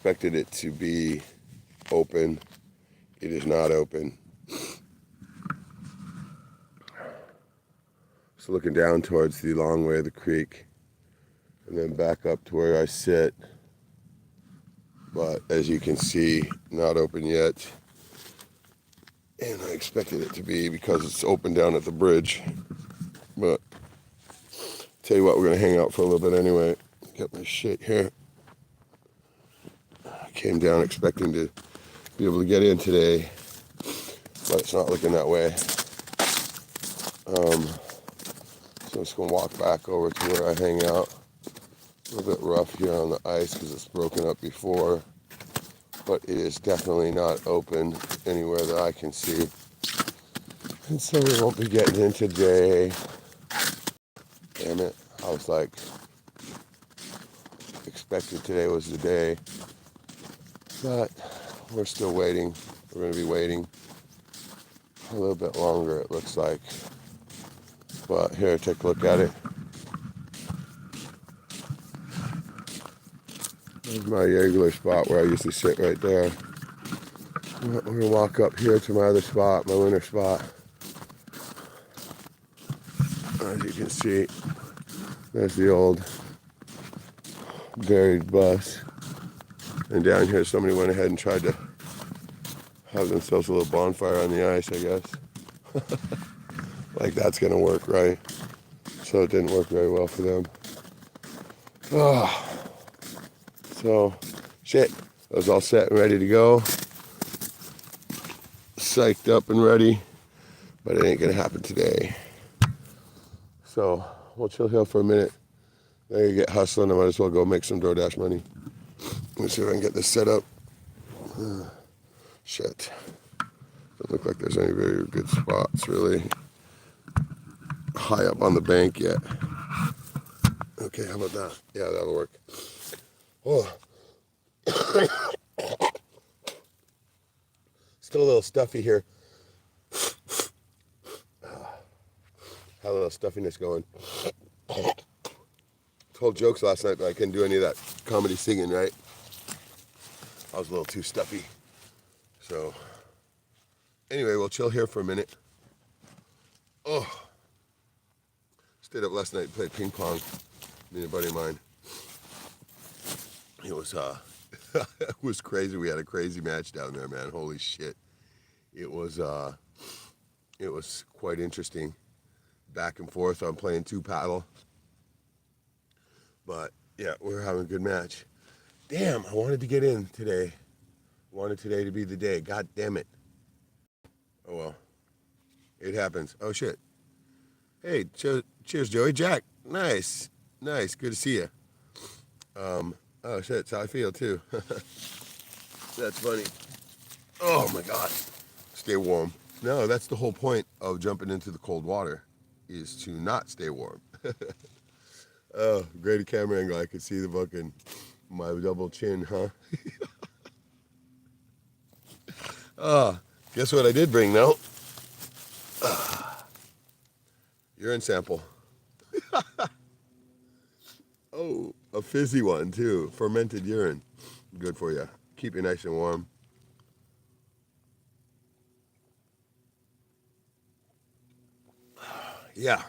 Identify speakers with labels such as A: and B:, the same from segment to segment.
A: Expected it to be open. It is not open. So looking down towards the long way of the creek and then back up to where I sit. But as you can see, not open yet. And I expected it to be because it's open down at the bridge. But tell you what, we're gonna hang out for a little bit anyway. Get my shit here. I came down expecting to be able to get in today, but it's not looking that way. So I'm just gonna walk back over to where I hang out. A little bit rough here on the ice because it's broken up before, but it is definitely not open anywhere that I can see. And so we won't be getting in today. Damn it. I was like, expected today was the day. But we're still waiting. We're going to be waiting a little bit longer, it looks like. But here, take a look at it. There's my regular spot where I used to sit right there. We're going to walk up here to my other spot, my winter spot. As you can see, there's the old buried bus. And down here, somebody went ahead and tried to have themselves a little bonfire on the ice, I guess. Like that's going to work, right? So it didn't work very well for them. Oh. So, shit. I was all set and ready to go. Psyched up and ready. But it ain't going to happen today. So, we'll chill here for a minute. Then you get hustling. I might as well go make some DoorDash money. Let's see if I can get this set up. Shit. Doesn't look like there's any very good spots really high up on the bank yet. Okay, how about that? Yeah, that'll work. Oh. Still a little stuffy here. Had a little stuffiness going. Told jokes last night, but I couldn't do any of that comedy singing, right? I was a little too stuffy. So, anyway, we'll chill here for a minute. Oh. Stayed up last night and played ping pong. Me and a buddy of mine. It was it was crazy. We had a crazy match down there, man. Holy shit. It was quite interesting. Back and forth. I'm playing two paddle. But yeah, we're having a good match. Damn, I wanted to get in today. Wanted today to be the day. God damn it. Oh well. It happens. Oh shit. Hey, cheers, Joey. Jack. Nice. Nice. Good to see you. Oh shit, that's how I feel too. That's funny. Oh my god. Stay warm. No, that's the whole point of jumping into the cold water, is to not stay warm. Oh, great camera angle. I could see the fucking, my double chin, huh? Guess what I did bring though? Urine sample. Oh, a fizzy one too. Fermented urine. Good for you. Keep you nice and warm. Yeah.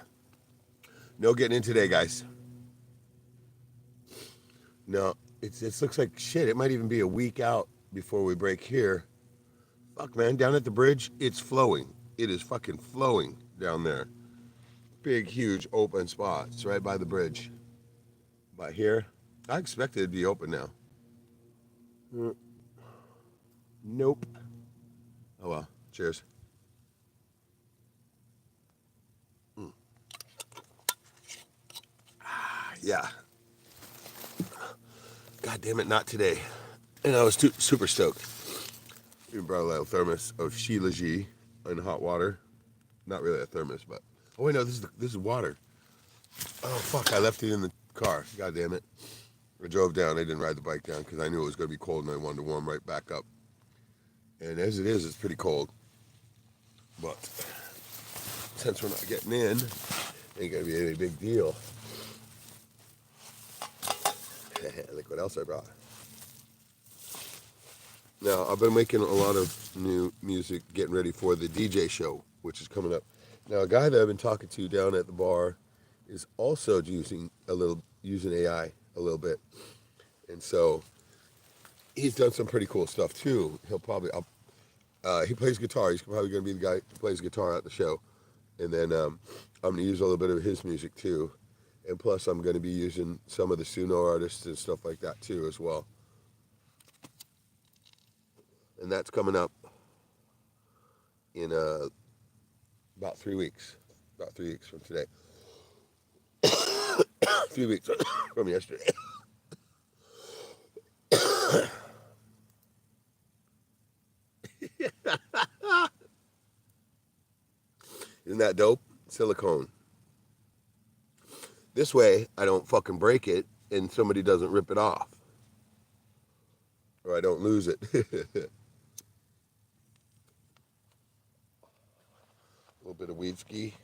A: No getting in today, guys. No, it looks like shit. It might even be a week out before we break here. Fuck, man. Down at the bridge, it's flowing. It is fucking flowing down there. Big, huge open spot. It's right by the bridge. But here, I expect it to be open now. Nope. Oh well. Cheers. Yeah. God damn it, not today. And I was super stoked. Even brought a little thermos of Sheila G in hot water. Not really a thermos, but oh wait, no, this is water. Oh fuck, I left it in the car. God damn it. I drove down. I didn't ride the bike down because I knew it was going to be cold and I wanted to warm right back up. And as it is, it's pretty cold. But since we're not getting in, ain't going to be any big deal. Look what else I brought. Now, I've been making a lot of new music, getting ready for the DJ show, which is coming up. Now, a guy that I've been talking to down at the bar is also using AI a little bit, and so he's done some pretty cool stuff too. He plays guitar. He's probably going to be the guy who plays guitar at the show, and then I'm going to use a little bit of his music too, and plus I'm going to be using some of the Suno artists and stuff like that too as well. And that's coming up in about 3 weeks. About 3 weeks from today. 3 weeks from yesterday. Isn't that dope? Silicone. This way, I don't fucking break it and somebody doesn't rip it off. Or I don't lose it. A little bit of weed ski.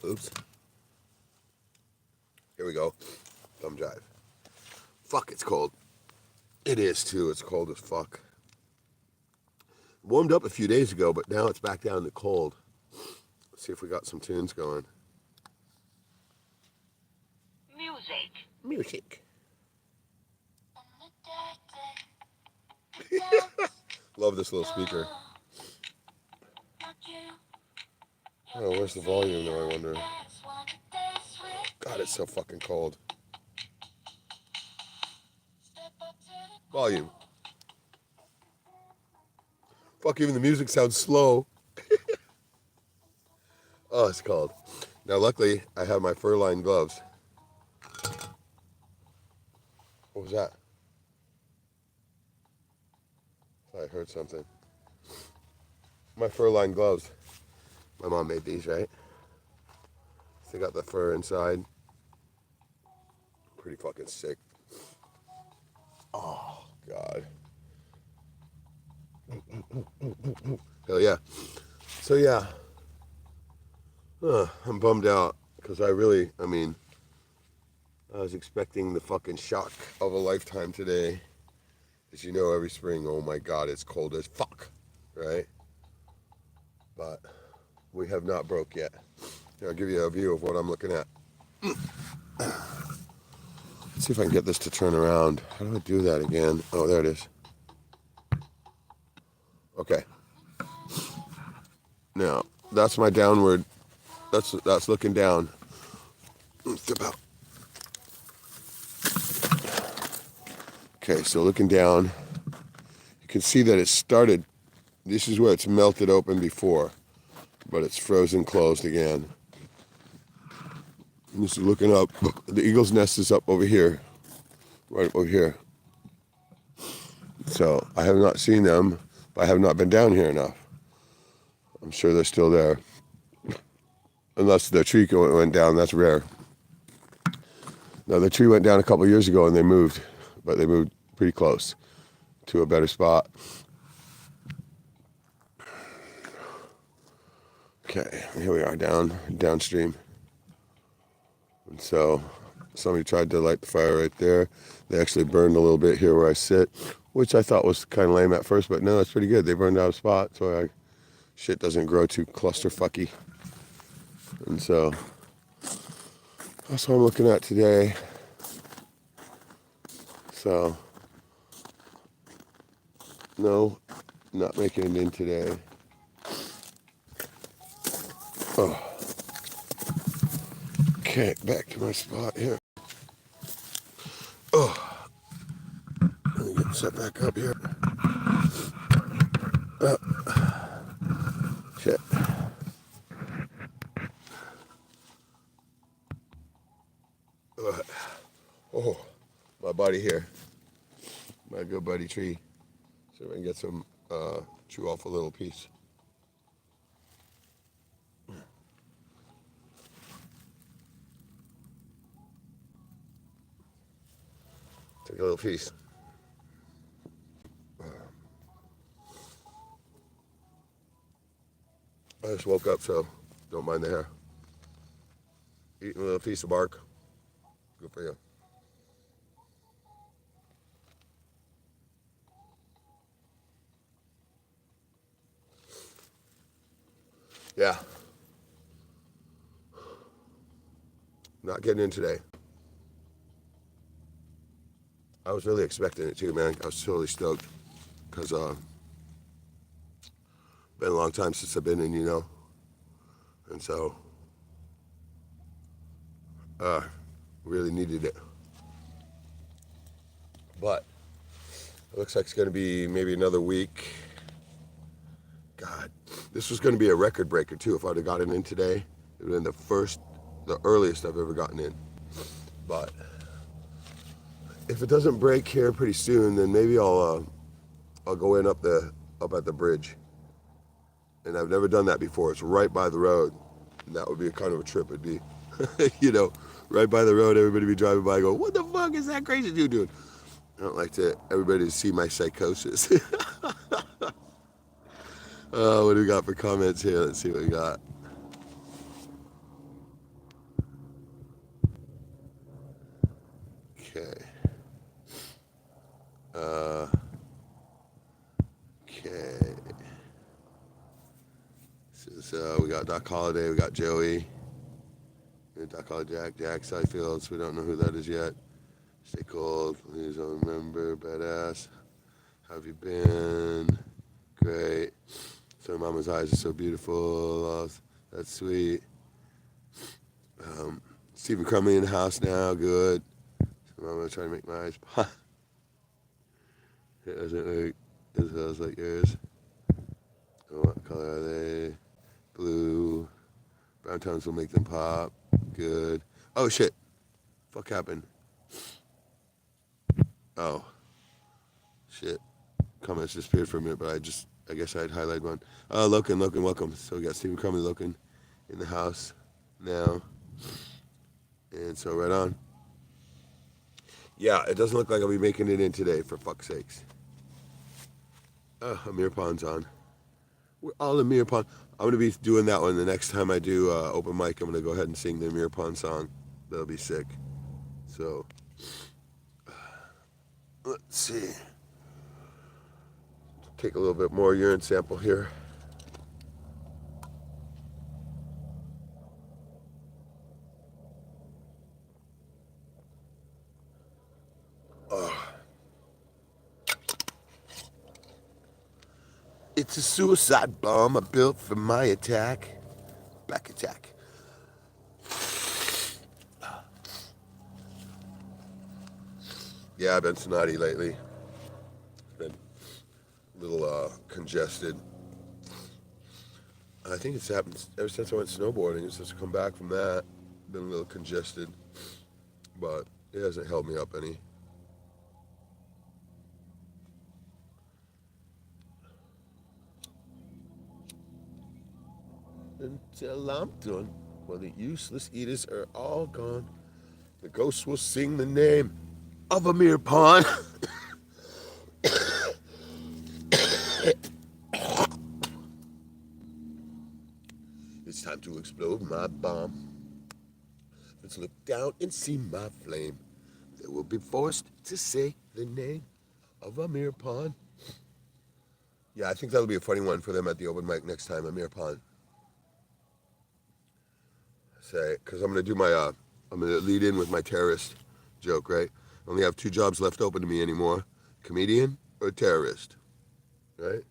A: Oops. Here we go. Thumb jive. Fuck, it's cold. It is too. It's cold as fuck. Warmed up a few days ago, but now it's back down to cold. Let's see if we got some tunes going. Music. Love this little speaker. Oh, where's the volume though, I wonder? God, it's so fucking cold. Volume. Fuck, even the music sounds slow. Oh, it's cold. Now, luckily, I have my fur-lined gloves. What was that? I heard something. My fur-lined gloves. My mom made these, right? They got the fur inside. Pretty fucking sick. Oh, God. Hell yeah. So, yeah. I'm bummed out because I was expecting the fucking shock of a lifetime today. As you know, every spring, oh my God, it's cold as fuck, right? But we have not broke yet. Here, I'll give you a view of what I'm looking at. Let's see if I can get this to turn around. How do I do that again? Oh, there it is. Okay. Now, that's my downward. That's looking down. Step out. Okay, so looking down, you can see that it started. This is where it's melted open before, but it's frozen closed again. And this is looking up. The eagle's nest is up over here, right over here. So I have not seen them, but I have not been down here enough. I'm sure they're still there. Unless the tree went down, that's rare. Now, the tree went down a couple of years ago and they moved, but they moved pretty close to a better spot. Okay, here we are downstream. And so somebody tried to light the fire right there. They actually burned a little bit here where I sit, which I thought was kind of lame at first, but no, it's pretty good. They burned out a spot so shit doesn't grow too clusterfucky. And so that's what I'm looking at today. So, no, not making it in today. Oh. Okay, back to my spot here. Oh. Let me get set back up here. Oh. Shit. Oh, my buddy here. My good buddy Tree. See if I can get some, chew off a little piece. Take a little piece. I just woke up, so don't mind the hair. Eating a little piece of bark. Good for you. Yeah. Not getting in today. I was really expecting it too, man. I was totally stoked. Because been a long time since I've been in, you know. And so, really needed it. But it looks like it's going to be maybe another week. God, this was going to be a record breaker too. If I'd have gotten in today, it would have been the earliest I've ever gotten in. But if it doesn't break here pretty soon, then maybe I'll go in up at the bridge. And I've never done that before. It's right by the road, and that would be a kind of a trip. It'd be, you know, right by the road. Everybody be driving by, and go, "What the fuck is that crazy dude doing?" I don't like everybody to see my psychosis. What do we got for comments here? Let's see what we got. Okay. Okay. So we got Doc Holliday, we got Joey, Doc Holliday, Jack Seifelds. We don't know who that is yet. Stay cold, please don't remember. Badass. How have you been? Great. So Mama's eyes are so beautiful. Oh, that's sweet. Stephen Crumley in the house now. Good. So Mama trying to make my eyes pop. It doesn't look as well as like yours. What color are they? Blue. Brown tones will make them pop. Good. Oh shit. Fuck happened. Oh. Shit. Comments disappeared for a minute, but I guess I'd highlight one. Loken, welcome. So we got Stephen Crumley Loken in the house now. And so right on. Yeah, it doesn't look like I'll be making it in today, for fuck's sakes. Amir Pond's on. We're all Amir Pond. I'm going to be doing that one the next time I do open mic. I'm going to go ahead and sing the Amir Pond song. That'll be sick. So, let's see. Take a little bit more urine sample here. It's a suicide bomb I built for my attack. Back attack. Yeah, I've been snotty lately. Been a little congested. I think it's happened ever since I went snowboarding. Since I come back from that, been a little congested, but it hasn't held me up any. Until I'm done, when the useless eaters are all gone, the ghosts will sing the name of Amir Pond. It's time to explode my bomb. Let's look down and see my flame. They will be forced to say the name of Amir Pond. Yeah, I think that'll be a funny one for them at the open mic next time, Amir Pond. Say, because I'm going to do I'm going to lead in with my terrorist joke, right? I only have 2 jobs left open to me anymore, comedian or terrorist, right?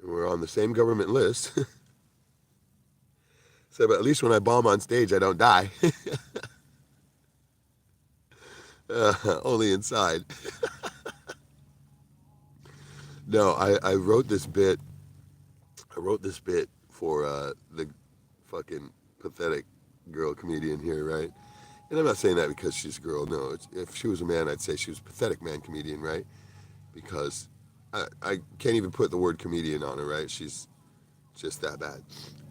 A: And we're on the same government list. So, but at least when I bomb on stage, I don't die. Only inside. No, I wrote this bit. I wrote this bit for the fucking pathetic girl comedian here, right? And I'm not saying that because she's a girl. No, if she was a man, I'd say she was a pathetic man comedian, right? Because I can't even put the word comedian on her, right? She's just that bad,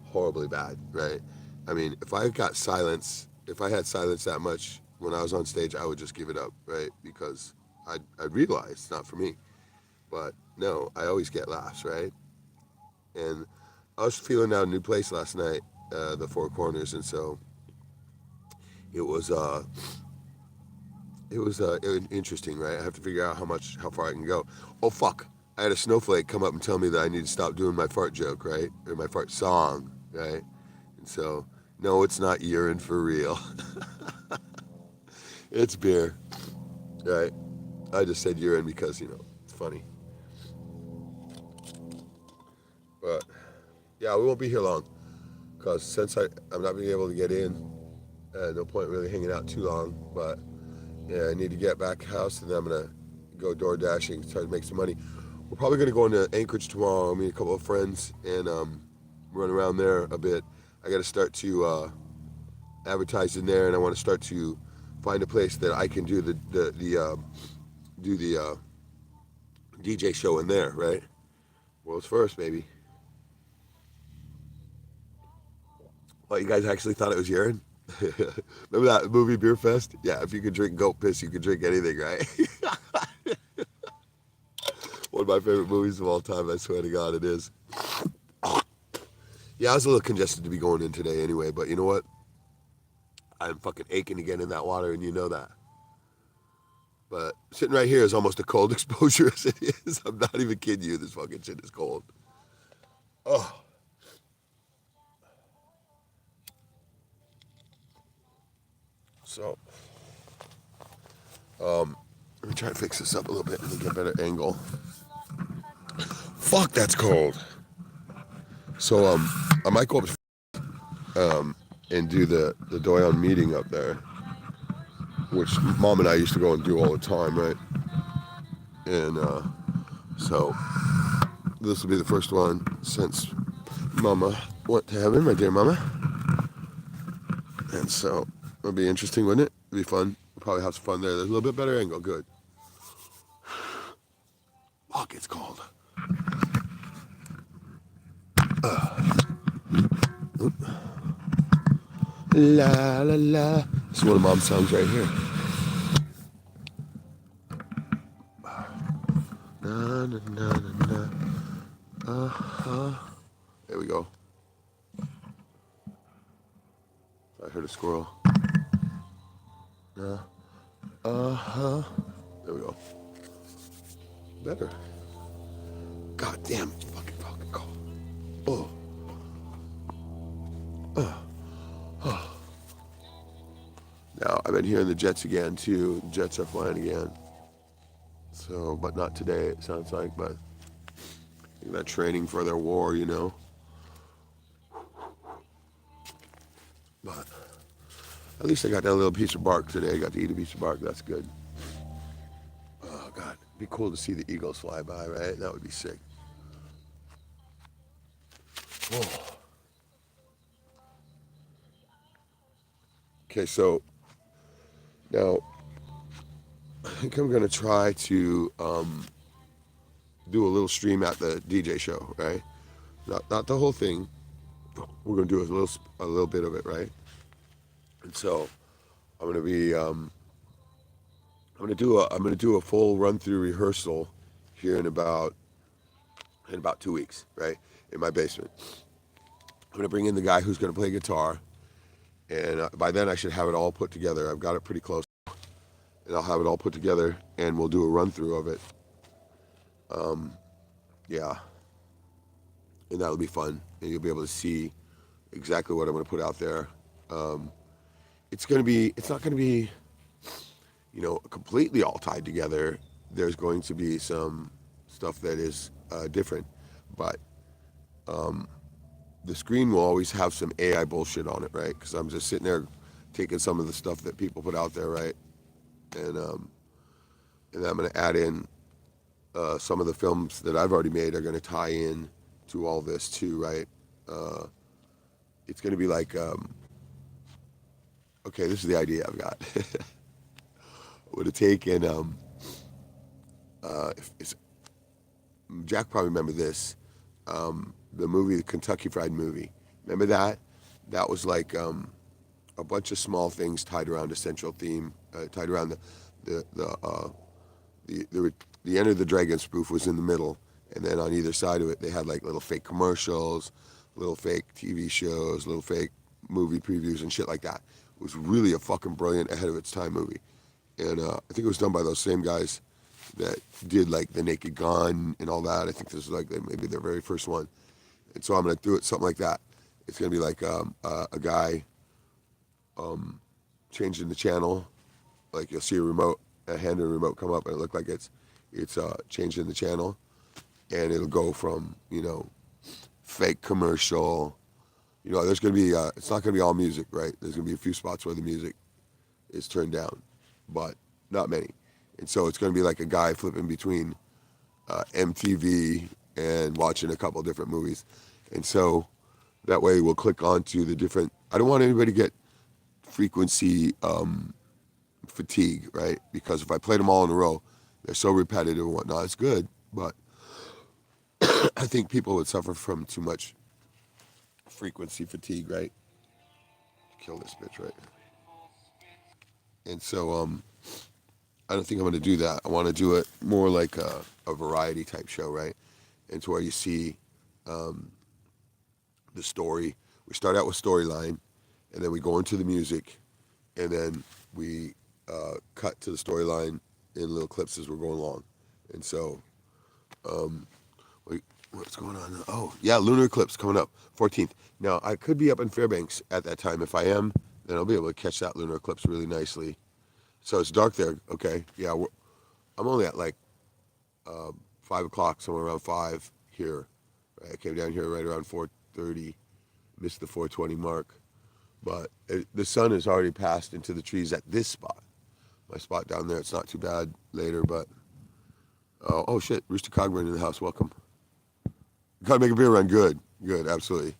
A: horribly bad, right? I mean, if I had silence that much when I was on stage, I would just give it up, right? Because I'd realize it's not for me. But no, I always get laughs, right? And I was feeling out a new place last night, the Four Corners, and so it was interesting, right? I have to figure out how far I can go. Oh fuck! I had a snowflake come up and tell me that I need to stop doing my fart joke, right, or my fart song, right? And so, no, it's not urine for real. It's beer, right? I just said urine because it's funny. But yeah, we won't be here long, because since I'm not being able to get in, no point really hanging out too long. But yeah, I need to get back house, and then I'm gonna go door dashing, try to make some money. We're probably gonna go into Anchorage tomorrow. Meet a couple of friends and run around there a bit. I got to start to advertise in there, and I want to start to find a place that I can do the DJ show in there, right? World's first, baby. Well, you guys actually thought it was urine? Remember that movie Beer Fest? Yeah, if you could drink goat piss, you could drink anything, right? One of my favorite movies of all time, I swear to God, it is. Yeah, I was a little congested to be going in today anyway, but you know what? I'm fucking aching to get in that water, and you know that. But sitting right here is almost a cold exposure as it is. I'm not even kidding you. This fucking shit is cold. Oh. So, let me try to fix this up a little bit and get a better angle. Fuck, that's cold. So, I might go up and do the Doyon meeting up there, which Mom and I used to go and do all the time, right? And so this will be the first one since Mama went to heaven, my dear Mama. And so it'll be interesting, wouldn't it? It'll be fun. We'll probably have some fun there. There's a little bit better angle. Good. Fuck, it's cold. La la la. This is one of Mom's songs right here. Na na na na na. There we go. I heard a squirrel. There we go. Better. God damn, it's fucking cold. Oh. Now, I've been hearing the jets again, too. Jets are flying again. So, but not today, it sounds like, but they're training for their war, But at least I got that little piece of bark today. I got to eat a piece of bark. That's good. Oh, God. It'd be cool to see the eagles fly by, right? That would be sick. Oh. Okay, so now I think I'm going to try to do a little stream at the DJ show, right? Not the whole thing. We're going to do a little bit of it, right? And so I'm going to be I'm going to do a full run through rehearsal here in about 2 weeks, right? In my basement. I'm going to bring in the guy who's going to play guitar, and by then I should have it all put together. I've got it pretty close, and I'll have it all put together, and we'll do a run through of it. Yeah, and that'll be fun, and you'll be able to see exactly what I'm going to put out there. It's not going to be, completely all tied together. There's going to be some stuff that is different, but the screen will always have some AI bullshit on it, right? Because I'm just sitting there taking some of the stuff that people put out there, right? And I'm going to add in some of the films that I've already made are going to tie in to all this too, right? It's going to be like, okay, this is the idea I've got. Would have taken, Jack probably remember this, the movie, the Kentucky Fried Movie. Remember that? That was like a bunch of small things tied around a central theme, tied around the Enter the Dragon spoof was in the middle, and then on either side of it, they had like little fake commercials, little fake TV shows, little fake movie previews and shit like that. It was really a fucking brilliant, ahead of its time movie. And I think it was done by those same guys that did like The Naked Gun and all that. I think this is like maybe their very first one. And so I'm gonna do it something like that. It's gonna be like a guy changing the channel. Like you'll see a hand and a remote come up, and it look like it's changing the channel, and it'll go from fake commercial. There's gonna be it's not gonna be all music, right? There's gonna be a few spots where the music is turned down, but not many. And so it's gonna be like a guy flipping between MTV and watching a couple different movies. And so that way we'll click onto the different. I don't want anybody to get frequency fatigue, right? Because if I played them all in a row, they're so repetitive and whatnot. It's good, but I think people would suffer from too much frequency fatigue, right? Kill this bitch, right? And so I don't think I'm going to do that. I want to do it more like a variety type show, right? And to where you see the story. We start out with storyline, and then we go into the music, and then we cut to the storyline in little clips as we're going along. And so, wait, what's going on? Oh, yeah, lunar eclipse coming up, 14th. Now, I could be up in Fairbanks at that time. If I am, then I'll be able to catch that lunar eclipse really nicely. So it's dark there, okay? Yeah, I'm only at like 5 o'clock, somewhere around 5 here. Right? I came down here right around 4:30, missed the 4:20 mark. But the sun has already passed into the trees at this spot. My spot down there, it's not too bad later, but... oh, shit, Rooster Cogburn in the house, welcome. Gotta make a beer run, good, absolutely.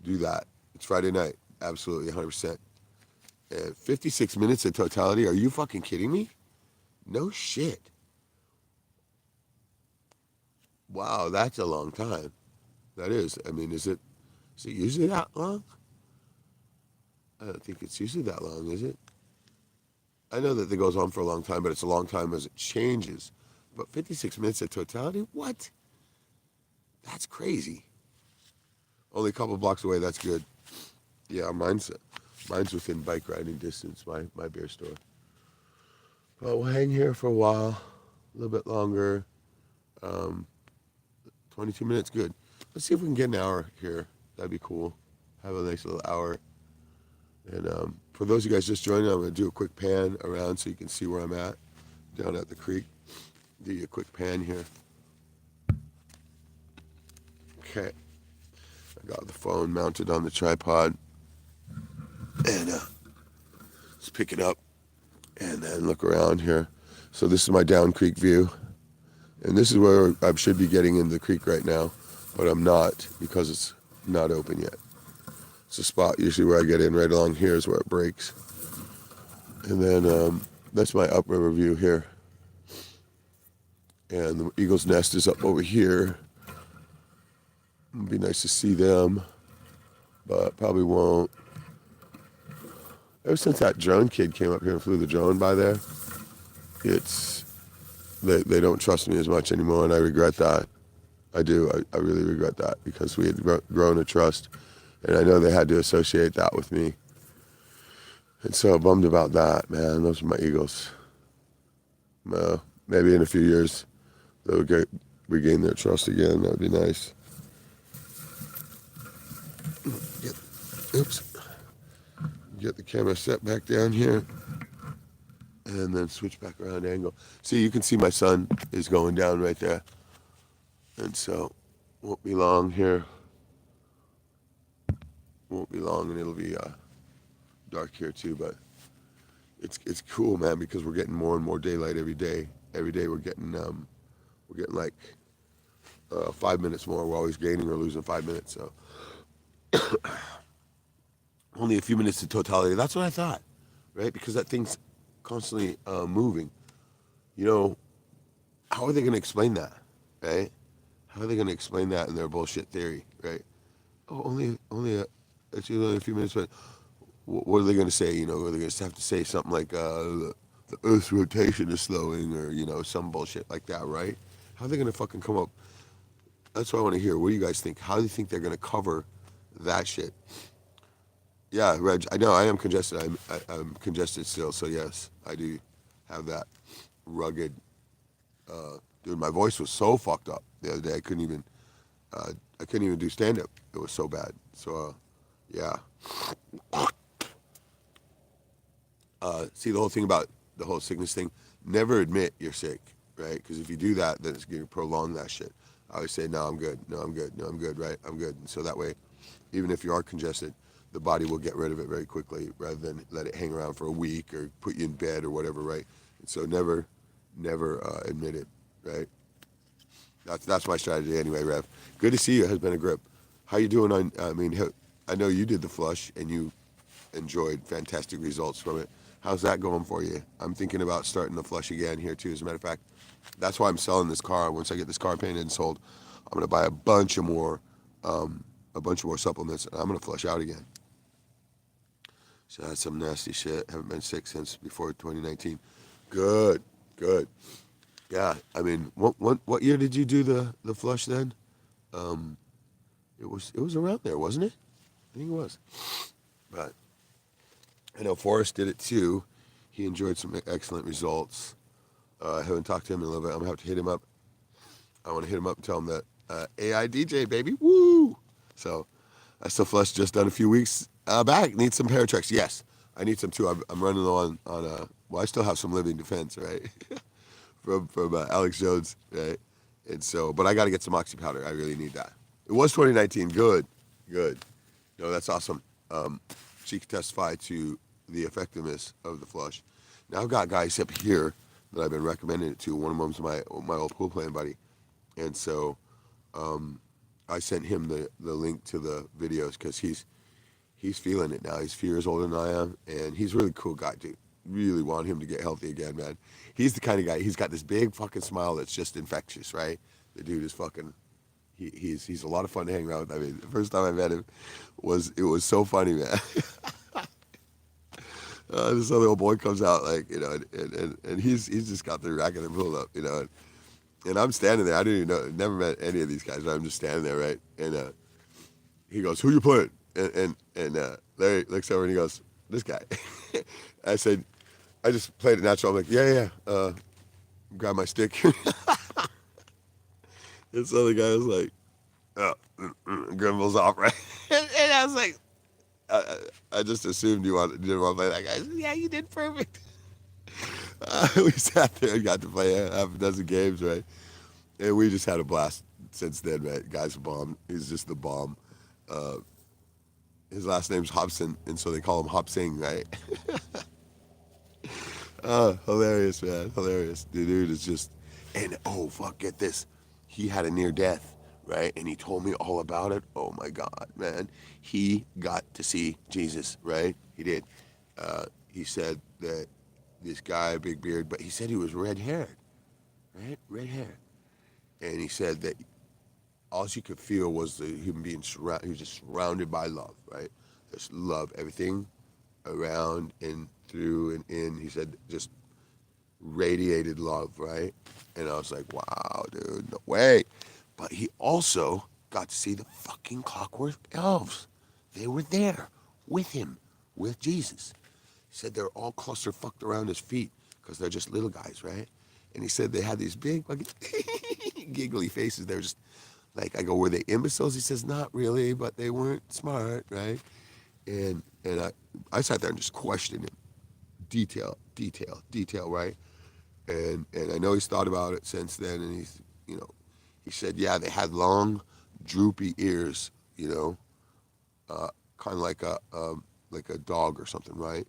A: Do that. It's Friday night, absolutely, 100%. 56 minutes in totality, are you fucking kidding me? No shit. Wow, that's a long time. That is. I mean, is it usually that long? I don't think it's usually that long, is it? I know that it goes on for a long time, but it's a long time as it changes. But 56 minutes of totality? What? That's crazy. Only a couple blocks away, that's good. Yeah, mine's within bike riding distance, my beer store. But we'll hang here for a while, a little bit longer. 22 minutes, good. Let's see if we can get an hour here. That'd be cool. Have a nice little hour. And for those of you guys just joining, I'm going to do a quick pan around so you can see where I'm at, down at the creek. Do you a quick pan here. Okay. I got the phone mounted on the tripod. And let's pick it up and then look around here. So this is my down creek view. And this is where I should be getting into the creek right now, but I'm not because it's not open yet. It's a spot usually where I get in right along here is where it breaks. And then that's my upriver view here. And the eagle's nest is up over here. It'd be nice to see them, but probably won't. Ever since that drone kid came up here and flew the drone by there, they don't trust me as much anymore, and I regret that. I do. I really regret that because we had grown a trust, and I know they had to associate that with me. And so bummed about that, man. Those are my eagles. Maybe in a few years they'll regain their trust again. That would be nice. Oops. Get the camera set back down here. And then switch back around angle. See, you can see my sun is going down right there. And so, won't be long here. Won't be long, and it'll be dark here too. But it's cool, man, because we're getting more and more daylight every day. Every day we're getting like 5 minutes more. We're always gaining or losing 5 minutes. So only a few minutes to totality. That's what I thought, right? Because that thing's constantly moving. How are they going to explain that, right? How are they going to explain that in their bullshit theory, right? Oh, it's only a few minutes, but what are they going to say? Are they going to have to say something like the Earth's rotation is slowing, or some bullshit like that, right? How are they going to fucking come up? That's what I want to hear. What do you guys think? How do you think they're going to cover that shit? Yeah, Reg, I know I am congested. I'm congested still, so yes, I do have that rugged. Dude, my voice was so fucked up the other day. Uh, I couldn't even do stand up. It was so bad. So, yeah. See, the whole thing about the whole sickness thing, never admit you're sick, right? Because if you do that, then it's going to prolong that shit. I always say, no, I'm good. No, I'm good. No, I'm good, right? I'm good. And so that way, even if you are congested, the body will get rid of it very quickly rather than let it hang around for a week or put you in bed or whatever, right? And so never admit it, right? That's my strategy anyway, Rev. Good to see you. Has been a grip. How you doing on? I mean, I know you did the flush and you enjoyed fantastic results from it. How's that going for you? I'm thinking about starting the flush again here too. As a matter of fact, that's why I'm selling this car. Once I get this car painted and sold, I'm gonna buy a bunch of more supplements, and I'm gonna flush out again. So that's some nasty shit. Haven't been sick since before 2019. Good, good. Yeah, I mean, what year did you do the flush then? Um, it was around there, wasn't it? I think it was. But I know Forrest did it too. He enjoyed some excellent results. I haven't talked to him in a little bit. I'm gonna have to hit him up. I want to hit him up and tell him that AI DJ baby, woo. So I still flushed just done a few weeks back. Need some Paratrix. Yes, I need some too. I'm running low on well, I still have some living defense, right? from Alex Jones, right? And so, but I got to get some oxy powder. I really need that. It was 2019. Good, good. No, that's awesome. She can testify to the effectiveness of the flush. Now I've got guys up here that I've been recommending it to. One of them's my old pool playing buddy, and so I sent him the link to the videos because he's feeling it now. He's 4 years older than I am, and he's a really cool guy, dude. Really want him to get healthy again, man. He's the kind of guy. He's got this big fucking smile that's just infectious, right? The dude is fucking. He's a lot of fun to hang around with. I mean, the first time I met him was so funny, man. This other old boy comes out like and he's just got the racket and pulled up, and I'm standing there. I didn't even know, never met any of these guys. I'm just standing there, right? And he goes, "Who you playing?" And Larry looks over and he goes, "This guy." I said, I just played it natural. I'm like, yeah. Grab my stick. And so the guy was like, oh, Grimbles off, right? And I was like, I just assumed you didn't want to play that guy. I said, yeah, you did perfect. We sat there and got to play half a dozen games, right? And we just had a blast since then, man. Guy's a bomb. He's just the bomb. His last name's Hobson, and so they call him Hop Sing, right? Hilarious, man. Hilarious. The dude is just, and oh, fuck, get this. He had a near death, right? And he told me all about it. Oh my God, man. He got to see Jesus, right? He did. He said that this guy, big beard, but he said he was red haired, right? Red hair. And he said that all you could feel was him being surrounded, he was just surrounded by love, right? Just love, everything around and through and in. He said just radiated love, right? And I was like, wow, dude, no way. But he also got to see the fucking Clockwork Elves. They were there with him, with Jesus. He said they're all cluster-fucked around his feet because they're just little guys, right? And he said they had these big fucking giggly faces. They were just like, I go, were they imbeciles? He says, not really, but they weren't smart, right? And I sat there and just questioned him. Detail, right? And I know he's thought about it since then, and he said, yeah, they had long, droopy ears, kind of like a dog or something, right?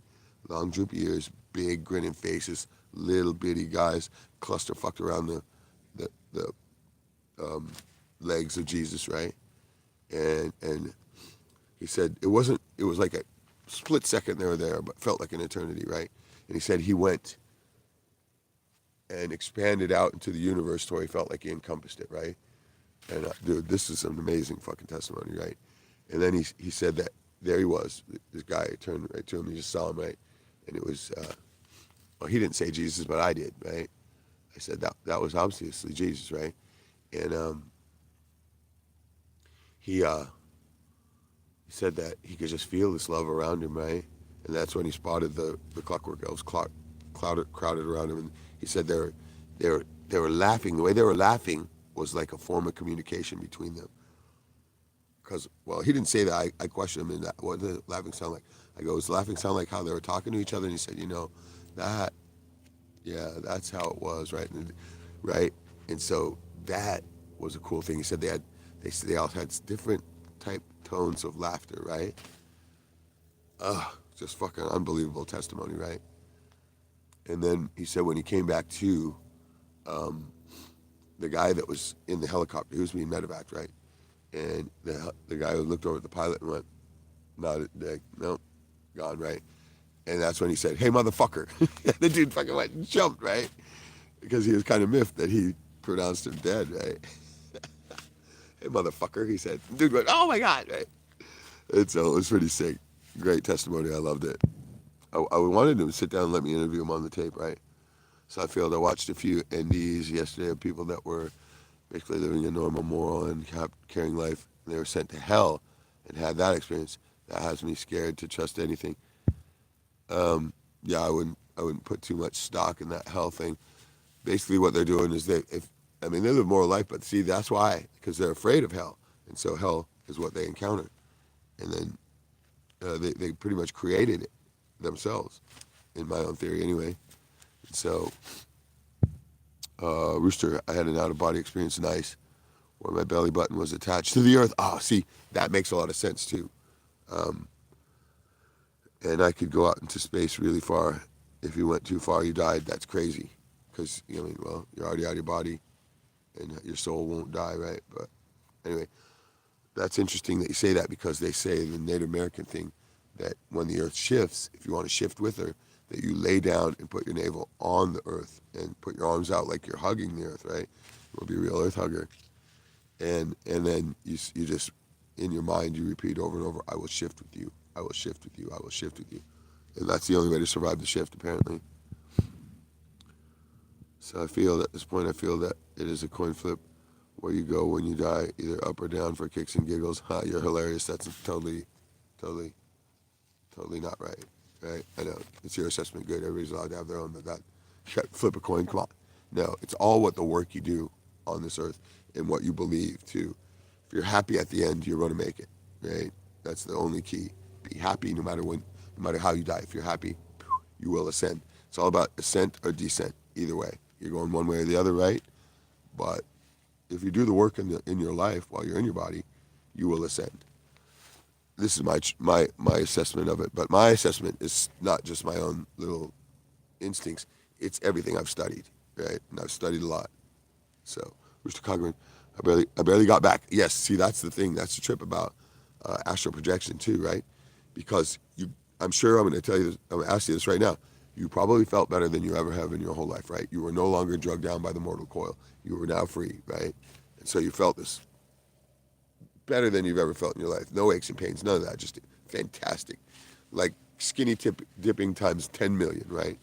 A: Long, droopy ears, big, grinning faces, little bitty guys, cluster fucked around the legs of Jesus, right? And he said it was like a split second they were there, but felt like an eternity, right? And he said he went and expanded out into the universe to where he felt like he encompassed it, right? And dude, this is an amazing fucking testimony, right? And then he said that there he was, this guy turned right to him, he just saw him, right? And it was, well, he didn't say Jesus, but I did, right? I said that was obviously Jesus, right? And he he said that he could just feel this love around him, right? And that's when he spotted the clockwork elves crowded around him. And he said they were laughing. The way they were laughing was like a form of communication between them. Because, well, he didn't say that. I questioned him, what did the laughing sound like? I go, does laughing sound like how they were talking to each other? And he said, that, yeah, that's how it was, right? Right? And so that was a cool thing. He said they all had different type tones of laughter, right? Just fucking unbelievable testimony, right? And then he said when he came back to, the guy that was in the helicopter, he was being medevaced, right? And the guy who looked over at the pilot and went, no, gone, right? And that's when he said, hey, motherfucker. The dude fucking went and jumped, right? Because he was kind of miffed that he pronounced him dead, right? Hey, motherfucker, he said. Dude went, oh my God, right? And so it was pretty sick. Great testimony. I loved it. I wanted him to sit down and let me interview him on the tape, right? So I watched a few NDs yesterday of people that were basically living a normal, moral, and caring life. And they were sent to hell and had that experience. That has me scared to trust anything. Yeah, I wouldn't put too much stock in that hell thing. Basically, what they're doing is they live moral life, but see, that's why, because they're afraid of hell, and so hell is what they encounter, and then they pretty much created it themselves, in my own theory, anyway. And so, Rooster, I had an out-of-body experience, nice, where my belly button was attached to the earth. Oh, see, that makes a lot of sense too. And I could go out into space really far. If you went too far, you died. That's crazy. Because, you're already out of your body, and your soul won't die, right? But anyway, that's interesting that you say that, because they say in the Native American thing that when the earth shifts, if you want to shift with her, that you lay down and put your navel on the earth and put your arms out like you're hugging the earth, right? You'll be a real earth hugger. And then you just, in your mind, you repeat over and over, I will shift with you. I will shift with you. I will shift with you. And that's the only way to survive the shift, apparently. So at this point, I feel that it is a coin flip where you go when you die, either up or down for kicks and giggles. Ha, you're hilarious. That's totally not right. Right? I know. It's your assessment. Good. Everybody's allowed to have their own, but that, flip a coin, come on. No, it's all what the work you do on this earth and what you believe, too. If you're happy at the end, you're going to make it, right? That's the only key. Be happy no matter how you die. If you're happy, you will ascend. It's all about ascent or descent, either way. You're going one way or the other, right? But if you do the work in your life while you're in your body, you will ascend. This is my assessment of it. But my assessment is not just my own little instincts. It's everything I've studied, right? And I've studied a lot. So, Mr. Congren, I barely got back. Yes, see, that's the thing. That's the trip about astral projection too, right? Because I'm sure I'm going to ask you this right now. You probably felt better than you ever have in your whole life, right? You were no longer drugged down by the mortal coil. You were now free, right? And so you felt this better than you've ever felt in your life. No aches and pains, none of that. Just fantastic. Like skinny dipping times 10 million, right?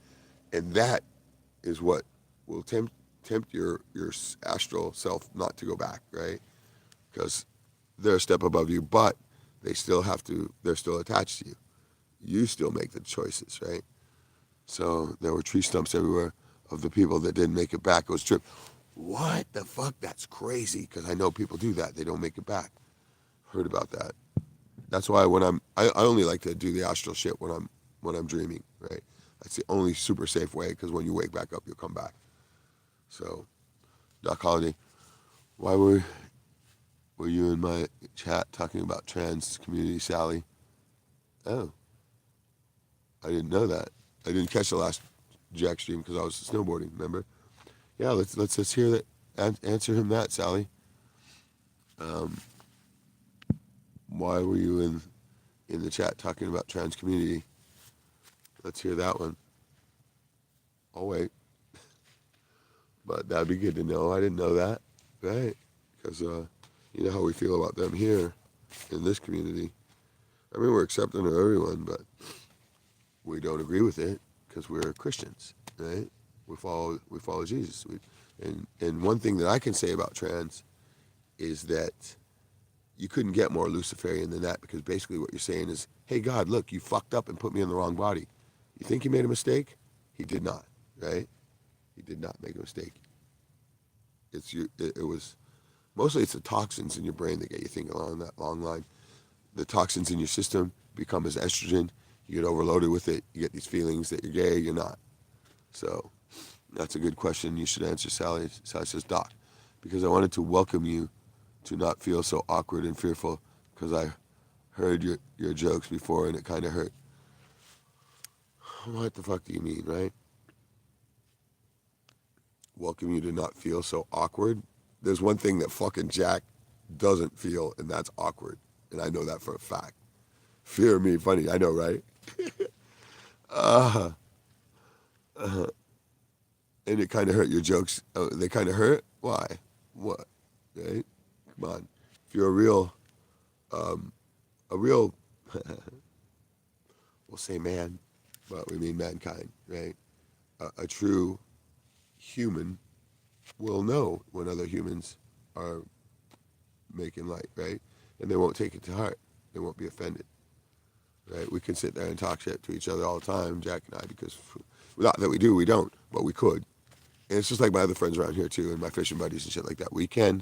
A: And that is what will tempt your astral self not to go back, right? Because they're a step above you, but they're still attached to you. You still make the choices, right? So there were tree stumps everywhere of the people that didn't make it back. It was trip. What the fuck? That's crazy. Because I know people do that. They don't make it back. Heard about that. That's why I only like to do the astral shit when I'm dreaming, right? That's the only super safe way, because when you wake back up, you'll come back. So, Doc Holliday, why were you in my chat talking about trans community, Sally? Oh, I didn't know that. I didn't catch the last Jack stream because I was snowboarding, remember? Yeah, let's hear that. Answer him that, Sally. Why were you in the chat talking about trans community? Let's hear that one. I'll wait. But that'd be good to know. I didn't know that, right? Because you know how we feel about them here in this community. I mean, we're accepting of everyone, but we don't agree with it because we're Christians, right? We follow Jesus. And one thing that I can say about trans is that you couldn't get more Luciferian than that, because basically what you're saying is, hey, God, look, you fucked up and put me in the wrong body. You think he made a mistake? He did not, right? He did not make a mistake. It was, mostly it's the toxins in your brain that get you thinking along that long line. The toxins in your system become as estrogen. You get overloaded with it. You get these feelings that you're gay, you're not. So that's a good question you should answer, Sally. Sally says, Doc, because I wanted to welcome you to not feel so awkward and fearful, because I heard your jokes before and it kind of hurt. What the fuck do you mean, right? Welcome you to not feel so awkward. There's one thing that fucking Jack doesn't feel, and that's awkward. And I know that for a fact. Fear me, funny, I know, right? And it kind of hurt your jokes. They kind of hurt? Why? What? Right? Come on. If you're a real, we'll say man, but we mean mankind, right? A true human will know when other humans are making light, right? And they won't take it to heart. They won't be offended, right? We can sit there and talk shit to each other all the time, Jack and I, because not that we do, we don't, but we could. And it's just like my other friends around here too, and my fishing buddies and shit like that. We can,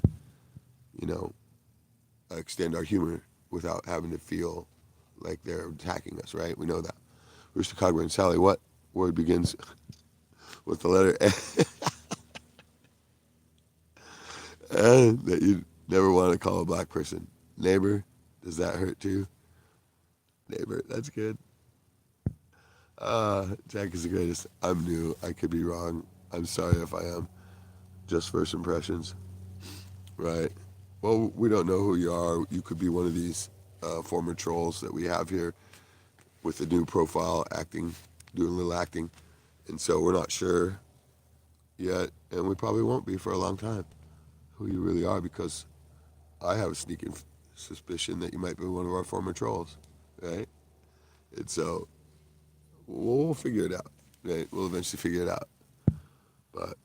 A: extend our humor without having to feel like they're attacking us, right? We know that. Rooster Cogburn and Sally, what word begins with the letter A? That you never want to call a black person. Neighbor, does that hurt too? Neighbor, that's good. Jack is the greatest. I'm new. I could be wrong. I'm sorry if I am. Just first impressions. Right. Well, we don't know who you are. You could be one of these former trolls that we have here with a new profile, acting, doing a little acting. And so we're not sure yet, and we probably won't be for a long time, who you really are, because I have a sneaking suspicion that you might be one of our former trolls, right? And so we'll figure it out, right? We'll eventually figure it out. But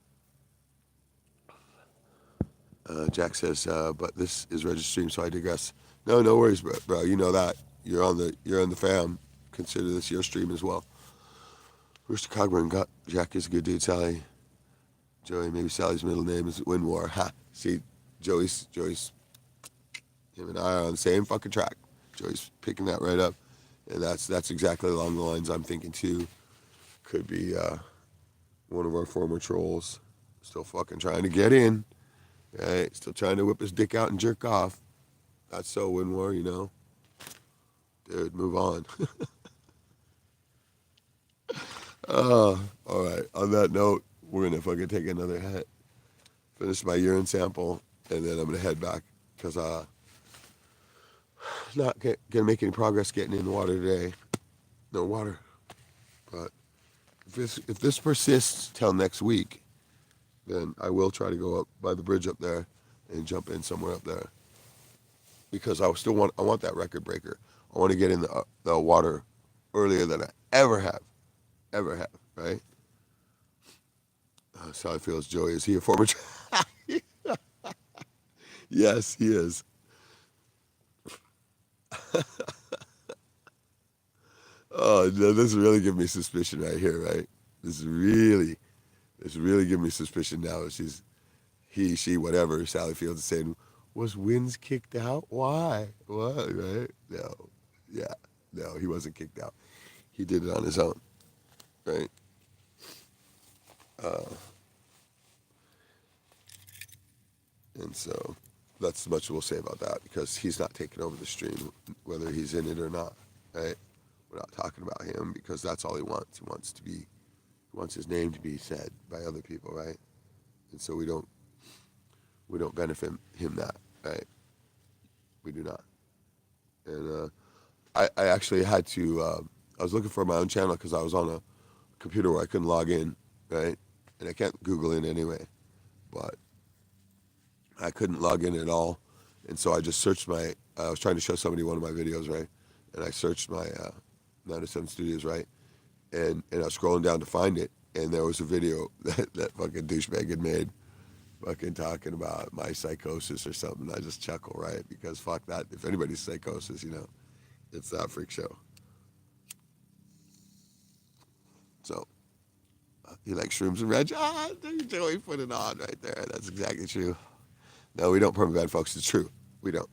A: Jack says, but this is registered stream, so I digress. No worries, bro. You know that. You're on the fam. Consider this your stream as well. Rooster Cogburn, Jack is a good dude. Sally, Joey, maybe Sally's middle name is Winwar. Ha. See, Joey's, him and I are on the same fucking track. Joey's picking that right up. And that's exactly along the lines I'm thinking too. Could be one of our former trolls. Still fucking trying to get in. Right? Still trying to whip his dick out and jerk off. That's so Winwar, Dude, move on. All right. On that note, we're going to fucking take another hit. Finish my urine sample, and then I'm going to head back, because not going to make any progress getting in the water today. No water. But if this persists till next week, then I will try to go up by the bridge up there and jump in somewhere up there. Because I want that record breaker. I want to get in the water earlier than I ever have, right? So I feel as Joey. Is he a former? Yes, he is. Oh, no, this really giving me suspicion right here, right? This really giving me suspicion now. She, whatever. Sally Fields is saying, was Wins kicked out? Why? What? Right? No. Yeah. No, he wasn't kicked out. He did it on his own. Right? And so that's as much as we'll say about that, because he's not taking over the stream, whether he's in it or not. Right? We're not talking about him, because that's all he wants. He wants his name to be said by other people, right? And so we don't benefit him that, right? We do not. And I actually had to, I was looking for my own channel, because I was on a computer where I couldn't log in, right? And I can't Google in anyway, but I couldn't log in at all. And so I just searched I was trying to show somebody one of my videos, right? And I searched my 907 Studios, right? And I was scrolling down to find it, and there was a video that fucking douchebag had made. fucking talking about my psychosis or something. I just chuckle, right? Because fuck that. If anybody's psychosis, it's that freak show. So, you like shrooms and Reg? Joey put it on right there. That's exactly true. No, we don't permaband, folks. It's true. We don't.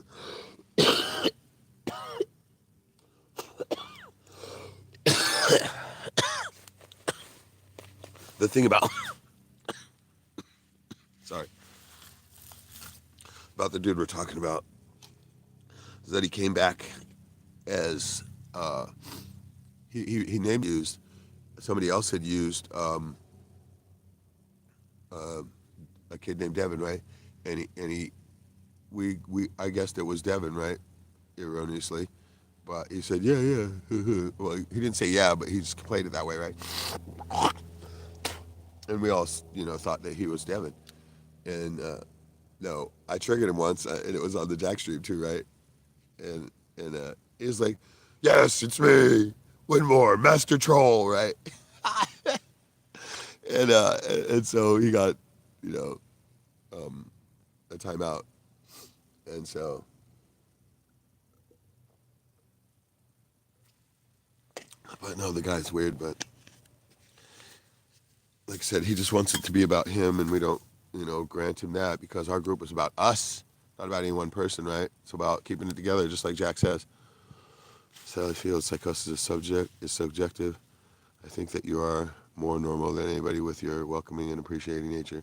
A: The thing about, sorry, about the dude we're talking about is that he came back as, he named used, somebody else had used a kid named Devin, right? We I guessed it was Devin, right? Erroneously. But he said, yeah. Well, he didn't say yeah, but he just played it that way, right? And we all, thought that he was Devin. And no, I triggered him once, and it was on the Jack stream too, right? And he was like, yes, it's me. Winmore, Master Troll, right? And so he got, a timeout. And so, but no, the guy's weird, but like I said, he just wants it to be about him, and we don't, grant him that, because our group is about us, not about any one person, right? It's about keeping it together, just like Jack says. Sally feels psychosis is subjective. I think that you are more normal than anybody with your welcoming and appreciating nature.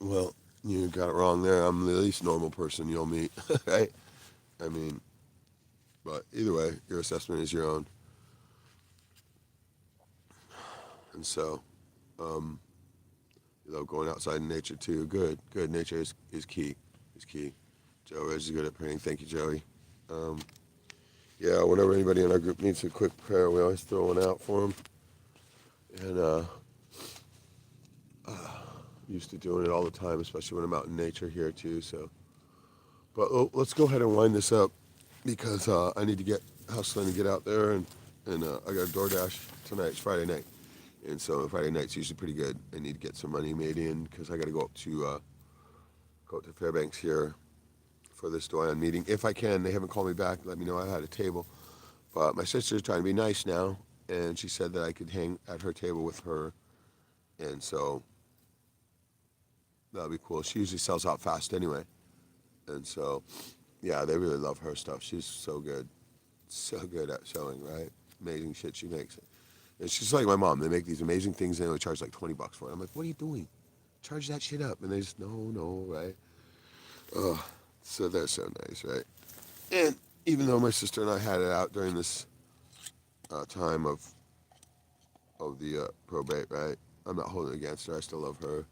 A: Well, you got it wrong there. I'm the least normal person you'll meet, right? I mean, but either way, your assessment is your own. And so, going outside in nature too. Good. Nature is key. Joe Reg is good at praying. Thank you, Joey. Yeah, whenever anybody in our group needs a quick prayer, we always throw one out for them. And used to doing it all the time, especially when I'm out in nature here too. So, but let's go ahead and wind this up, because I need to get hustling and get out there, and I got a DoorDash tonight. It's Friday night, and so Friday night's usually pretty good. I need to get some money made in, because I got to go up to Fairbanks here for this Doyon meeting. If I can, they haven't called me back. Let me know I had a table, but my sister's trying to be nice now, and she said that I could hang at her table with her, and so that'll be cool. She usually sells out fast anyway, and so yeah, they really love her stuff. She's so good at selling, right? Amazing shit she makes. And she's like my mom. They make these amazing things, and they only charge like $20 for it. I'm like, what are you doing? Charge that shit up. And they just, no, right? So they're so nice, right? And even though my sister and I had it out during this time of the probate, right? I'm not holding it against her. I still love her,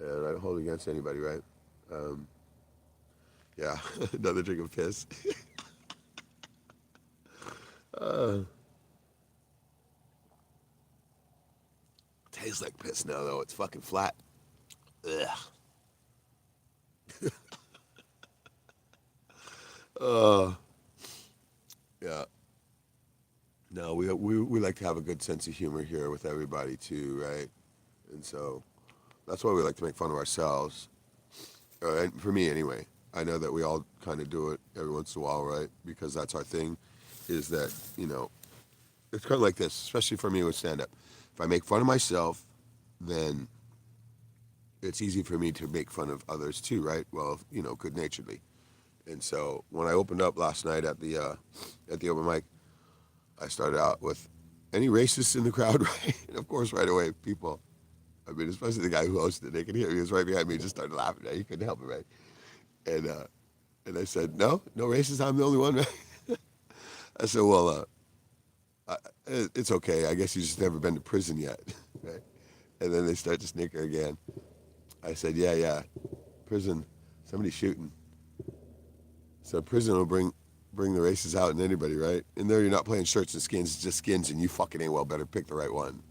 A: and I don't hold it against anybody, right? Yeah, another drink of piss. Tastes like piss now, though. It's fucking flat. Ugh. Yeah. No, we like to have a good sense of humor here with everybody too, right? And so that's why we like to make fun of ourselves. And for me, anyway, I know that we all kind of do it every once in a while, right? Because that's our thing. Is that it's kind of like this, especially for me with stand-up. If I make fun of myself, then it's easy for me to make fun of others too, right? Well, good-naturedly. And so when I opened up last night at the open mic, I started out with, any racists in the crowd, right? And of course, right away, people, I mean, especially the guy who hosted it, they could hear me. He was right behind me, just started laughing. Right? He couldn't help it, right? And I said, no racists, I'm the only one, right? I said, well, it's okay. I guess you just never been to prison yet, right? And then they start to snicker again. I said, yeah, prison, somebody's shooting. So prison will bring the races out in anybody, right? And there you're not playing shirts and skins, it's just skins, and you fucking ain't well better pick the right one,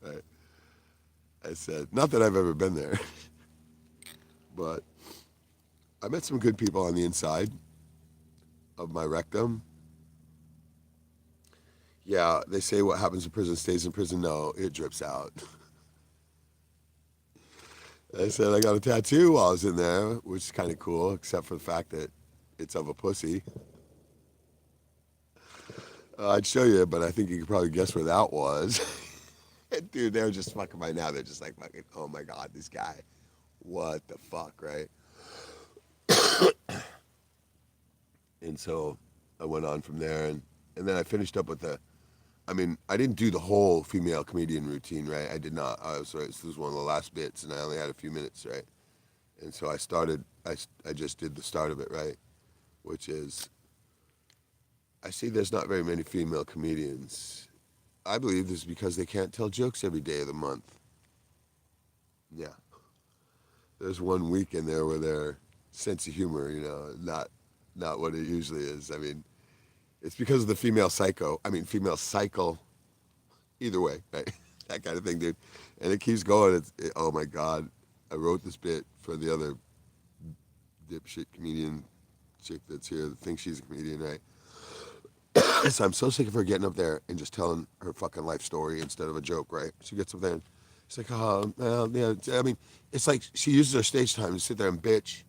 A: right? I said, not that I've ever been there, but I met some good people on the inside of my rectum. Yeah, they say what happens in prison stays in prison. No, it drips out. I said I got a tattoo while I was in there, which is kind of cool, except for the fact that it's of a pussy. I'd show you, but I think you could probably guess where that was. Dude, they're just fucking by now. They're just like fucking, oh my God, this guy. What the fuck, right? And so I went on from there, and then I finished up with I didn't do the whole female comedian routine, right? I did not. This was one of the last bits, and I only had a few minutes, right? And so I just did the start of it, right? Which is, I see there's not very many female comedians. I believe this is because they can't tell jokes every day of the month. Yeah. There's one week in there where their sense of humor, not what it usually is. I mean, it's because of the female cycle, either way, right? That kind of thing, dude. And it keeps going. Oh my God. I wrote this bit for the other dipshit comedian chick that's here that thinks she's a comedian, right? So I'm so sick of her getting up there and just telling her fucking life story instead of a joke, right? She gets up there and she's like, oh, well, yeah. I mean, it's like she uses her stage time to sit there and bitch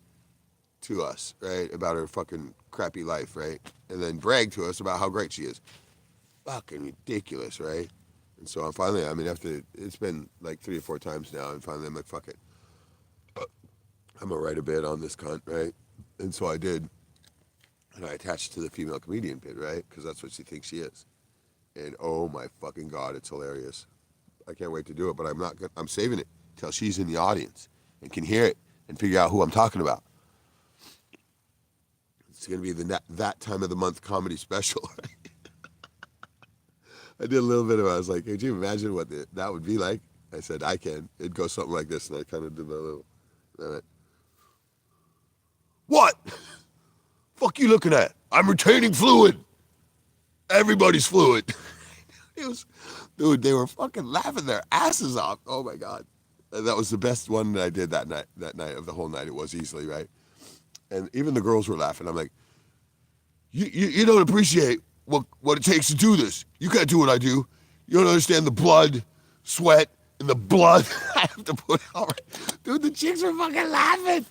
A: to us, right? About her fucking crappy life, right? And then brag to us about how great she is. Fucking ridiculous, right? And so I'm finally, after, it's been like 3 or 4 times now, and finally I'm like, fuck it. I'm gonna write a bit on this cunt, right? And so I did. And I attached to the female comedian bit, right? Because that's what she thinks she is. And oh my fucking God, it's hilarious. I can't wait to do it, but I'm saving it till she's in the audience and can hear it and figure out who I'm talking about. It's going to be that time of the month comedy special. Right? I did a little bit of it. I was like, could you imagine what that would be like? I said, I can. It'd go something like this, and I kind of did a little. What? Fuck you looking at? I'm retaining fluid. Everybody's fluid. Dude, they were fucking laughing their asses off. Oh my God. And that was the best one that I did that night of the whole night. It was easily, right? And even the girls were laughing. I'm like, you don't appreciate what it takes to do this. You can't do what I do. You don't understand the blood, sweat, and the blood I have to put out. Dude, the chicks were fucking laughing.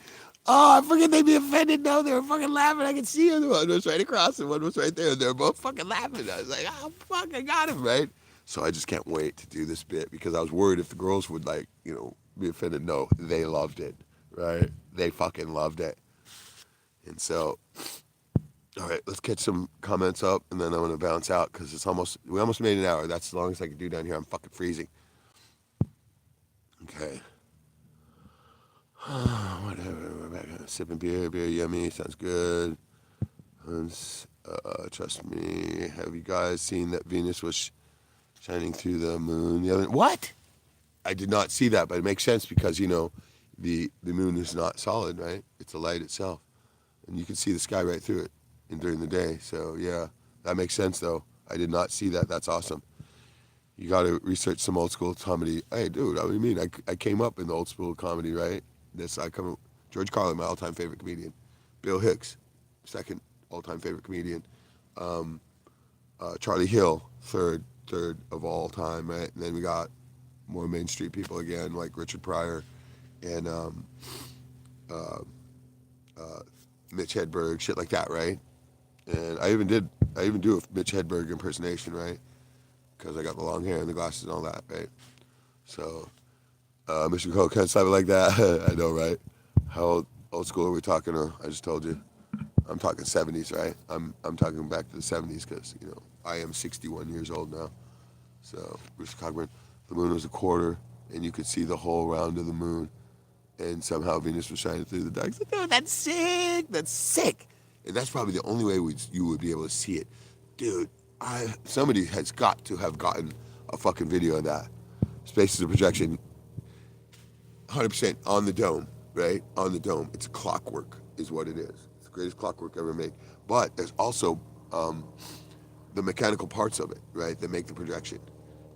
A: Oh, I forget they'd be offended. No, they were fucking laughing. I could see them. One was right across and one was right there. And they were both fucking laughing. I was like, oh, fuck, I got him, right? So I just can't wait to do this bit because I was worried if the girls would, be offended. No, they loved it, right? They fucking loved it. And so, all right, let's catch some comments up, and then I'm going to bounce out because we almost made an hour. That's as long as I can do down here. I'm fucking freezing. Okay. Whatever, we're back. Sipping beer yummy, sounds good. Trust me. Have you guys seen that Venus was shining through the moon the other? What? I did not see that, but it makes sense because the moon is not solid, right? It's a light itself, and you can see the sky right through it, during the day. So yeah, that makes sense though. I did not see that. That's awesome. You got to research some old school comedy. Hey, dude, what do you mean? I came up in the old school comedy, right? George Carlin, my all-time favorite comedian. Bill Hicks, second all-time favorite comedian. Charlie Hill, third of all time, right? And then we got more Main Street people again, like Richard Pryor and Mitch Hedberg, shit like that, right? And I even do a Mitch Hedberg impersonation, right? Because I got the long hair and the glasses and all that, right? So, Mr. Cole can't stop it like that. I know, right? How old school are we talking? I just told you. I'm talking 70s, right? I'm talking back to the 70s because, I am 61 years old now. So, Bruce Cockburn, the moon was a quarter, and you could see the whole round of the moon. And somehow Venus was shining through the dark. So, dude, that's sick. That's sick. And that's probably the only way you would be able to see it. Dude, somebody has got to have gotten a fucking video of that. Spaces of projection, 100% on the dome, right? On the dome. It's clockwork is what it is. It's the greatest clockwork ever made. But there's also the mechanical parts of it, right, that make the projection.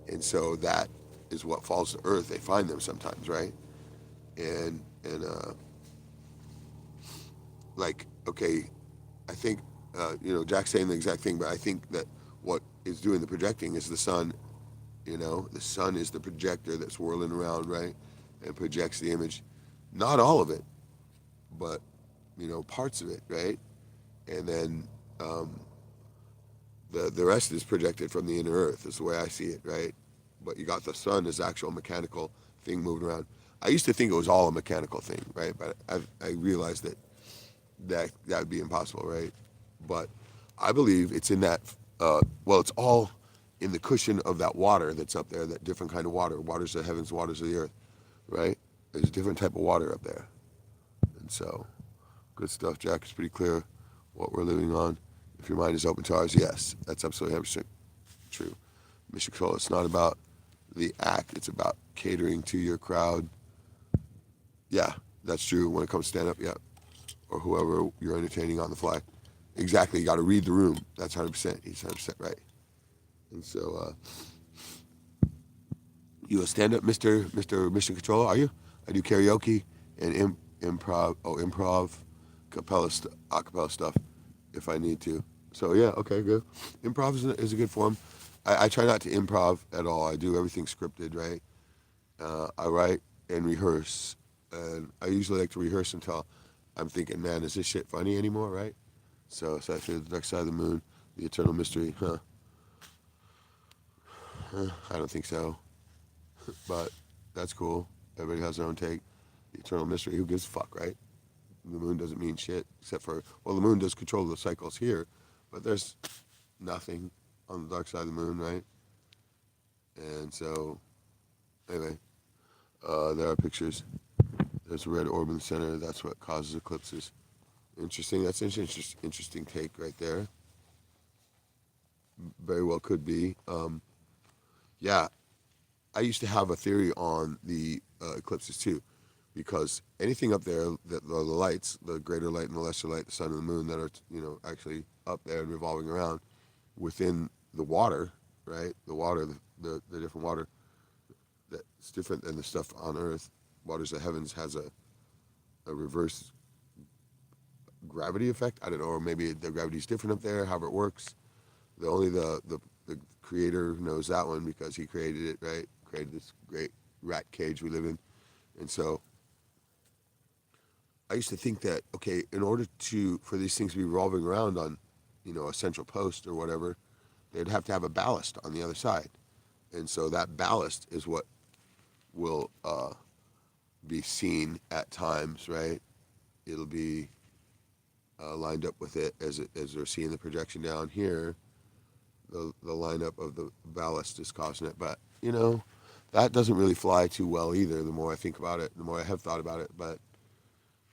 A: And so that is what falls to earth. They find them sometimes, right? And okay, I think, Jack's saying the exact thing, but I think that what is doing the projecting is the sun. The sun is the projector that's whirling around, right? And projects the image. Not all of it, but parts of it, right? And then the rest is projected from the inner Earth, is the way I see it, right? But you got the sun as actual mechanical thing moving around. I used to think it was all a mechanical thing, right? But I realized that would be impossible, right? But I believe it's in that. It's all in the cushion of that water that's up there. That different kind of water. Waters of the heavens, waters of the earth, right? There's a different type of water up there, and so good stuff, Jack. It's pretty clear what we're living on. If your mind is open to ours, yes, that's absolutely 100% true. Mission Control, it's not about the act, it's about catering to your crowd. Yeah, that's true when it comes to stand up, yeah. Or whoever you're entertaining on the fly. Exactly, you got to read the room. That's 100%. He's 100% right. And so, you a stand up, Mr. Mission Control, are you? I do karaoke and improv, acapella stuff if I need to. So yeah, okay, good. Improv is a good form. I try not to improv at all. I do everything scripted, right? I write and rehearse, and I usually like to rehearse until I'm thinking, man, is this shit funny anymore, right? So I feel the dark side of the moon, the eternal mystery, I don't think so, but that's cool. Everybody has their own take. The eternal mystery, who gives a fuck, right? The moon doesn't mean shit, except for, well, the moon does control the cycles here, but there's nothing on the dark side of the moon, right? And so, anyway, there are pictures. There's a red orb in the center. That's what causes eclipses. Interesting. That's an interesting take right there. Very well could be. Yeah, I used to have a theory on the eclipses too, because anything up there, the lights, the greater light and the lesser light, the sun and the moon that are actually up there and revolving around within the water, right? The water, the different water that's different than the stuff on Earth. Waters of heavens has a reverse gravity effect. I don't know, or maybe the gravity is different up there. However it works, only the creator knows that one because he created it, right? Created this great rat cage we live in, and so I used to think that in order for these things to be revolving around on, a central post or whatever, they'd have to have a ballast on the other side, and so that ballast is what will be seen at times, right? It'll be lined up with it as we're seeing the projection down here. The lineup of the ballast is causing it, but that doesn't really fly too well either. The more I think about it, the more I have thought about it, but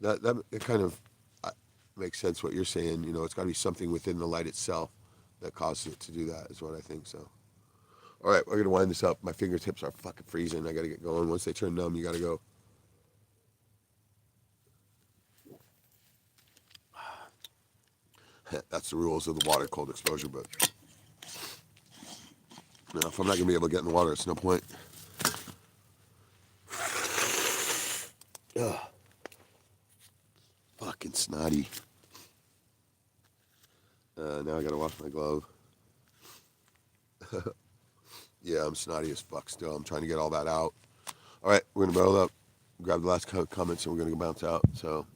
A: that it kind of makes sense what you're saying. It's got to be something within the light itself that causes it to do that, is what I think. So, all right, we're gonna wind this up. My fingertips are fucking freezing. I gotta get going. Once they turn numb, you gotta go. That's the rules of the water cold exposure, but if I'm not gonna be able to get in the water, it's no point. Ugh. Fucking snotty. Now I gotta wash my glove. Yeah, I'm snotty as fuck still. I'm trying to get all that out. All right, we're gonna barrel up, grab the last comments, and we're gonna go bounce out. So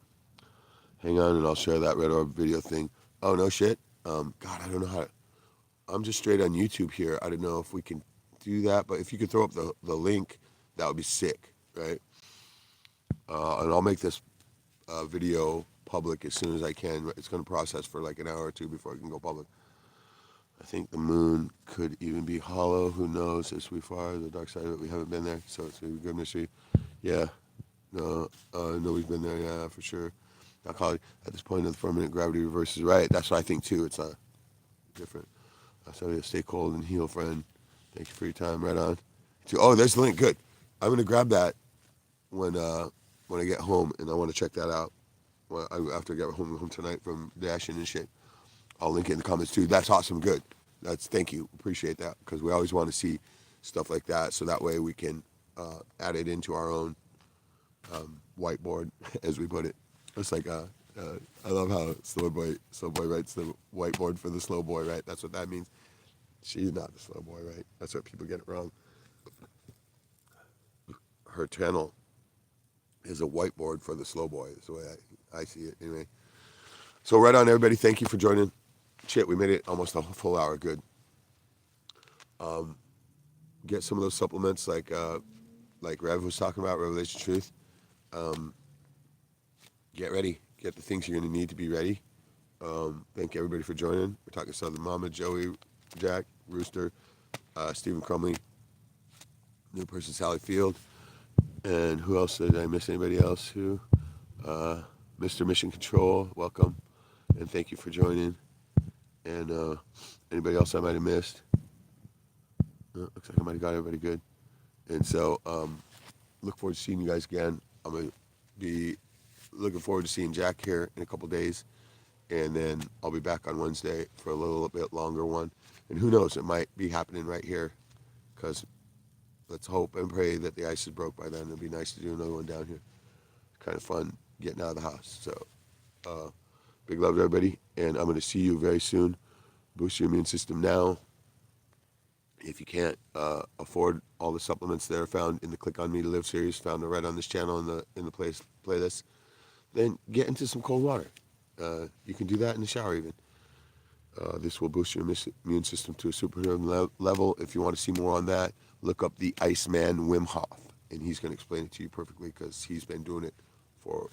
A: hang on, and I'll share that red orb video thing. Oh no shit. God, I don't know how. I'm just straight on YouTube here. I don't know if we can do that, but if you could throw up the link, that would be sick, right? And I'll make this video public as soon as I can. It's going to process for like an hour or two before it can go public. I think the moon could even be hollow. Who knows? As we far the dark side of it, we haven't been there, so it's a good mystery. Yeah, no, nobody's been there. Yeah, for sure. Not calling at this point of the firmament gravity reverses. Right, that's what I think too. It's different. So stay cold and heal, friend. Thank you for your time. Right on. Oh, there's the link. Good. I'm gonna grab that when I get home, and I want to check that out. After I get home tonight from dashing and shit, I'll link it in the comments too. That's awesome. Good. Thank you. Appreciate that, because we always want to see stuff like that, so that way we can add it into our own whiteboard, as we put it. It's like I love how slow boy writes the whiteboard for the slow boy, right? That's what that means. She's not the slow boy, right? That's what people get it wrong. Her channel is a whiteboard for the slow boy. That's the way I see it. Anyway, so right on, everybody. Thank you for joining. Shit, we made it almost a full hour. Good. Get some of those supplements like Rev was talking about, Revelation Truth. Get ready. Get the things you're going to need to be ready. Thank everybody for joining. We're talking Southern Mama, Joey, Jack, Rooster, Stephen Crumley, new person Sally Field, and who else did I miss? Anybody else? Who? Mr. Mission Control, welcome, and thank you for joining. And anybody else I might have missed? Looks like I might have got everybody good. And so, look forward to seeing you guys again. I'm gonna be looking forward to seeing Jack here in a couple days, and then I'll be back on Wednesday for a little bit longer one. And who knows, it might be happening right here, because let's hope and pray that the ice is broke by then. It'd be nice to do another one down here. Kind of fun getting out of the house. So, big love to everybody, and I'm going to see you very soon. Boost your immune system now. If you can't afford all the supplements that are found in the Click on Me to Live series, found right on this channel in the playlist, then get into some cold water. You can do that in the shower even. This will boost your immune system to a superhuman level. If you want to see more on that, look up the Iceman Wim Hof, and he's going to explain it to you perfectly, because he's been doing it for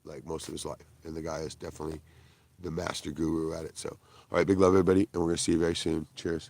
A: like most of his life, and the guy is definitely the master guru at it. So, all right, big love everybody, and we're going to see you very soon. Cheers.